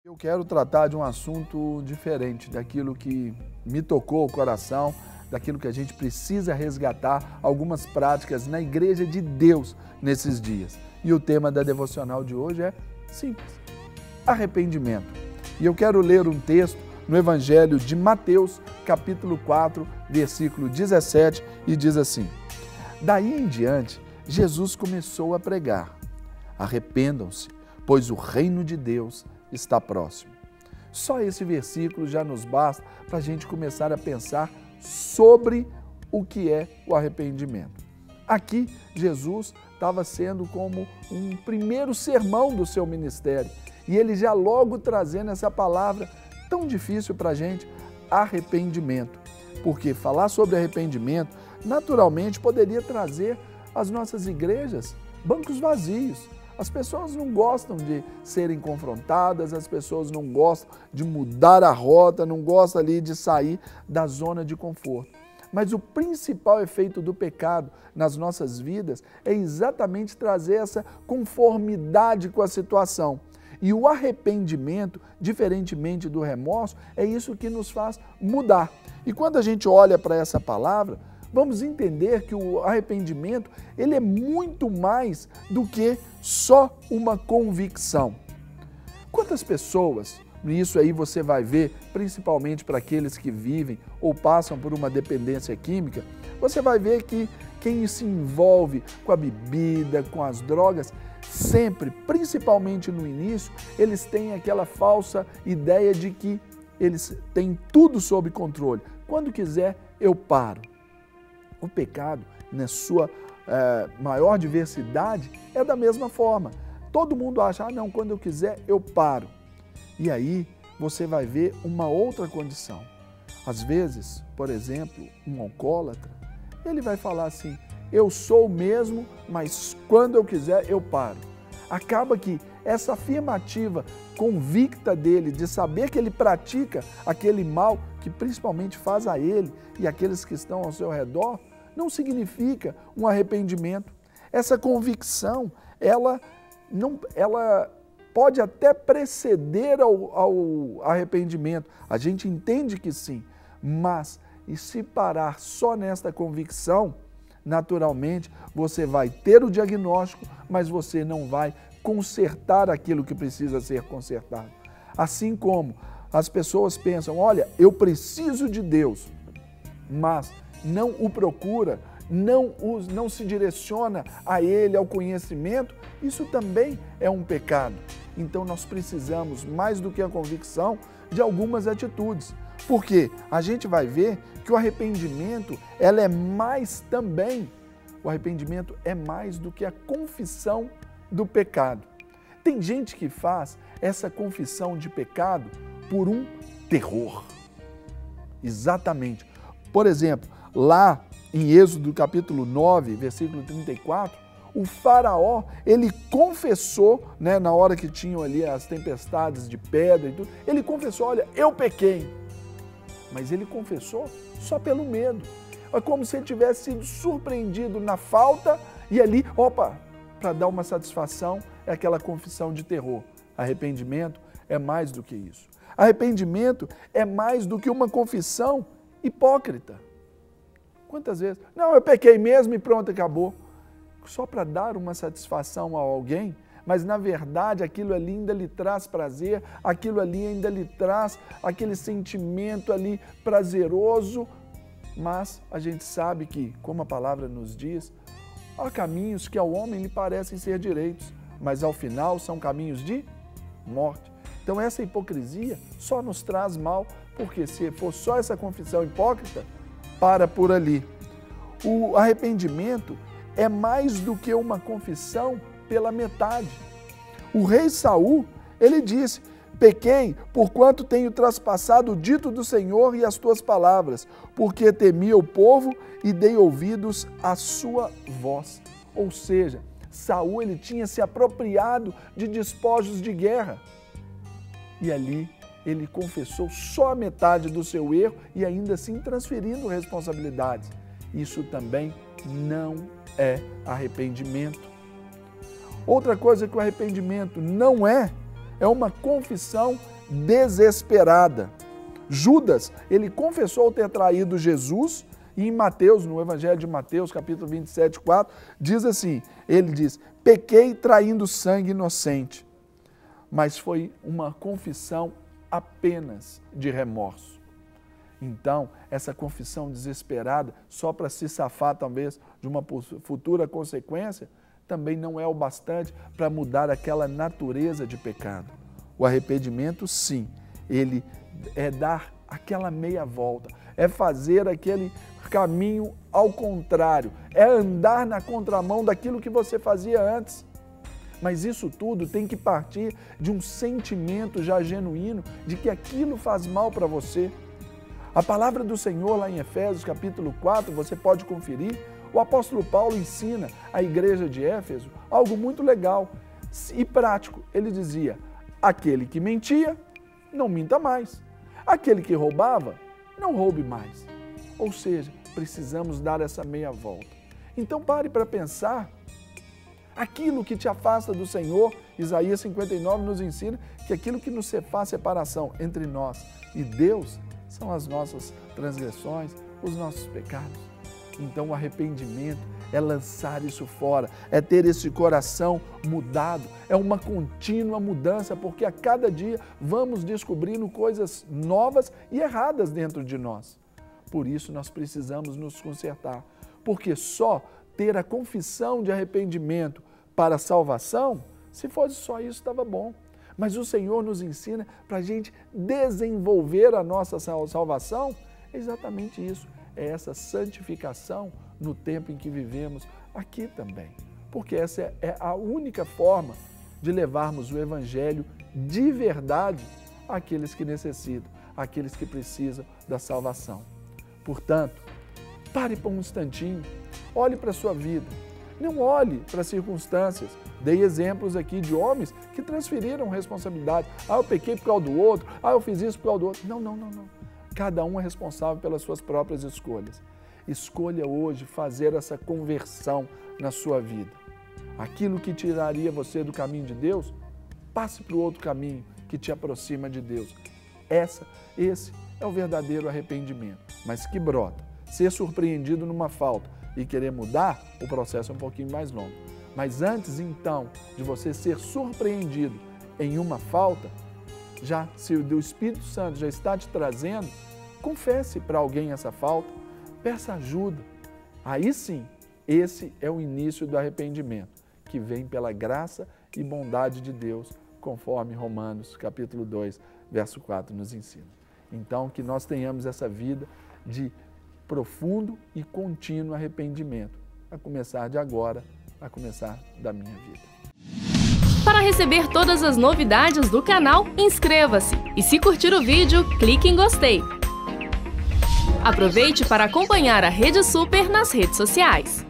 Eu quero tratar de um assunto diferente, daquilo que me tocou o coração, daquilo que a gente precisa resgatar, algumas práticas na Igreja de Deus nesses dias. E o tema da devocional de hoje é simples: arrependimento. E eu quero ler um texto no Evangelho de Mateus, capítulo 4, versículo 17, e diz assim: Daí em diante, Jesus começou a pregar: arrependam-se, pois o reino de Deus está próximo. Só esse versículo já nos basta para a gente começar a pensar sobre o que é o arrependimento. Aqui, Jesus estava sendo como um primeiro sermão do seu ministério e ele já logo trazendo essa palavra tão difícil para a gente, arrependimento. Porque falar sobre arrependimento, naturalmente, poderia trazer às nossas igrejas bancos vazios. As pessoas não gostam de serem confrontadas, as pessoas não gostam de mudar a rota, não gostam ali de sair da zona de conforto. Mas o principal efeito do pecado nas nossas vidas é exatamente trazer essa conformidade com a situação. E o arrependimento, diferentemente do remorso, é isso que nos faz mudar. E quando a gente olha para essa palavra, vamos entender que o arrependimento ele é muito mais do que só uma convicção. Quantas pessoas, isso aí você vai ver, principalmente para aqueles que vivem ou passam por uma dependência química, você vai ver que quem se envolve com a bebida, com as drogas, sempre, principalmente no início, eles têm aquela falsa ideia de que eles têm tudo sob controle. Quando quiser, eu paro. O pecado, na sua maior diversidade, é da mesma forma. Todo mundo acha, não, quando eu quiser, eu paro. E aí, você vai ver uma outra condição. Às vezes, por exemplo, um alcoólatra, ele vai falar assim, eu sou mesmo, mas quando eu quiser, eu paro. Acaba que essa afirmativa convicta dele, de saber que ele pratica aquele mal que principalmente faz a ele e aqueles que estão ao seu redor, não significa um arrependimento. Essa convicção, ela pode até preceder ao arrependimento. A gente entende que sim, mas e se parar só nesta convicção, naturalmente você vai ter o diagnóstico, mas você não vai consertar aquilo que precisa ser consertado. Assim como as pessoas pensam, olha, eu preciso de Deus, mas não o procura, não se direciona a Ele, ao conhecimento, isso também é um pecado. Então nós precisamos, mais do que a convicção, de algumas atitudes. Porque a gente vai ver que o arrependimento, ela é mais também, o arrependimento é mais do que a confissão do pecado. Tem gente que faz essa confissão de pecado por um terror. Exatamente. Por exemplo, lá em Êxodo capítulo 9, versículo 34, o faraó, ele confessou, na hora que tinham ali as tempestades de pedra e tudo, ele confessou, olha, eu pequei. Mas ele confessou só pelo medo. É como se ele tivesse sido surpreendido na falta e ali, para dar uma satisfação, é aquela confissão de terror. Arrependimento é mais do que isso. Arrependimento é mais do que uma confissão hipócrita. Quantas vezes? Não, eu pequei mesmo e pronto, acabou. Só para dar uma satisfação a alguém, mas na verdade aquilo ali ainda lhe traz prazer, aquilo ali ainda lhe traz aquele sentimento ali prazeroso, mas a gente sabe que, como a palavra nos diz, há caminhos que ao homem lhe parecem ser direitos, mas ao final são caminhos de morte. Então essa hipocrisia só nos traz mal, porque se for só essa confissão hipócrita, para por ali. O arrependimento é mais do que uma confissão pela metade. O rei Saul, ele disse, pequei, porquanto tenho traspassado o dito do Senhor e as tuas palavras, porque temia o povo e dei ouvidos à sua voz. Ou seja, Saul ele tinha se apropriado de despojos de guerra. E ali ele confessou só a metade do seu erro e ainda assim transferindo responsabilidades. Isso também não é arrependimento. Outra coisa que o arrependimento não é uma confissão desesperada. Judas, ele confessou ter traído Jesus, e em Mateus, no Evangelho de Mateus, capítulo 27, 4, diz assim, ele diz, pequei traindo sangue inocente, mas foi uma confissão apenas de remorso. Então, essa confissão desesperada, só para se safar talvez de uma futura consequência, também não é o bastante para mudar aquela natureza de pecado. O arrependimento, sim, ele é dar aquela meia volta, é fazer aquele caminho ao contrário, é andar na contramão daquilo que você fazia antes. Mas isso tudo tem que partir de um sentimento já genuíno de que aquilo faz mal para você. A palavra do Senhor lá em Efésios capítulo 4, você pode conferir, o apóstolo Paulo ensina à igreja de Éfeso algo muito legal e prático. Ele dizia, aquele que mentia, não minta mais. Aquele que roubava, não roube mais. Ou seja, precisamos dar essa meia volta. Então pare para pensar. Aquilo que te afasta do Senhor, Isaías 59 nos ensina que aquilo que nos faz separação entre nós e Deus são as nossas transgressões, os nossos pecados. Então o arrependimento é lançar isso fora, é ter esse coração mudado, é uma contínua mudança, porque a cada dia vamos descobrindo coisas novas e erradas dentro de nós. Por isso nós precisamos nos consertar, porque só ter a confissão de arrependimento para a salvação, se fosse só isso estava bom. Mas o Senhor nos ensina para a gente desenvolver a nossa salvação, é exatamente isso, é essa santificação no tempo em que vivemos aqui também. Porque essa é a única forma de levarmos o Evangelho de verdade àqueles que necessitam, àqueles que precisam da salvação. Portanto, pare por um instantinho, olhe para a sua vida, não olhe para as circunstâncias. Dei exemplos aqui de homens que transferiram responsabilidade. Eu pequei por causa do outro, eu fiz isso por causa do outro. Não. Cada um é responsável pelas suas próprias escolhas. Escolha hoje fazer essa conversão na sua vida. Aquilo que tiraria você do caminho de Deus, passe para o outro caminho que te aproxima de Deus. Esse é o verdadeiro arrependimento, mas que brota. Ser surpreendido numa falta e querer mudar, o processo é um pouquinho mais longo. Mas antes, então, de você ser surpreendido em uma falta, se o Espírito Santo já está te trazendo, confesse para alguém essa falta, peça ajuda. Aí sim, esse é o início do arrependimento, que vem pela graça e bondade de Deus, conforme Romanos capítulo 2, verso 4 nos ensina. Então, que nós tenhamos essa vida de profundo e contínuo arrependimento, a começar de agora, a começar da minha vida. Para receber todas as novidades do canal, inscreva-se e se curtir o vídeo, clique em gostei. Aproveite para acompanhar a Rede Super nas redes sociais.